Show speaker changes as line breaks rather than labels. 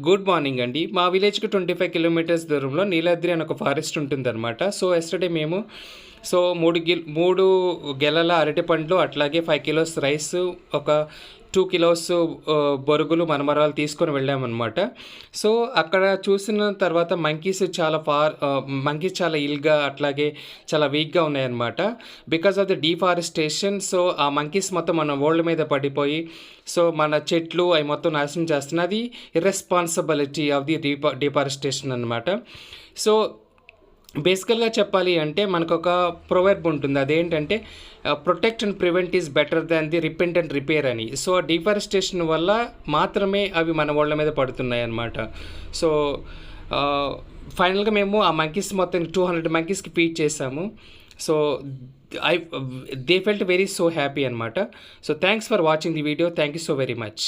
Good morning అండి. మా విలేజ్‌కి 25 కిలోమీటర్స్ దూరంలో నీలాద్రి అని ఒక ఫారెస్ట్ ఉంటుందనమాట. సో, యెస్టర్‌డే మేము 3 గెలల అరటిపండ్లు, అట్లాగే 5 కిలోస్ రైసు, ఒక 2 కిలోస్ బొరుగులు, మరమరాలు తీసుకొని వెళ్ళామనమాట. సో, అక్కడ చూసిన తర్వాత మంకీస్ చాలా ఇల్‌గా, అట్లాగే చాలా వీక్‌గా ఉన్నాయన్నమాట. Because of the deforestation. So, ఆ మంకీస్ మొత్తం మన వరల్డ్ మీద పడిపోయి, సో, మన చెట్లు అవి మొత్తం నాశనం చేస్తున్నాయి. అది ఇర్రెస్పాన్సిబిలిటీ ఆఫ్ ది డిఫారెస్టేషన్ అనమాట. సో, బేసికల్‌గా చెప్పాలి అంటే మనకొక ప్రొవర్బ్ ఉంటుంది. అదేంటంటే protect and prevent is better than the repent and repair అని. సో, డిఫారెస్టేషన్ వల్ల మాత్రమే అవి మన వాళ్ళ మీద పడుతున్నాయన్నమాట. సో, ఫైనల్‌గా మేము ఆ మంకీస్ మొత్తం 200 మంకీస్‌కి ఫీడ్ చేసాము. So, I they felt very so happy అనమాట. So, thanks for watching the video. Thank you so very much.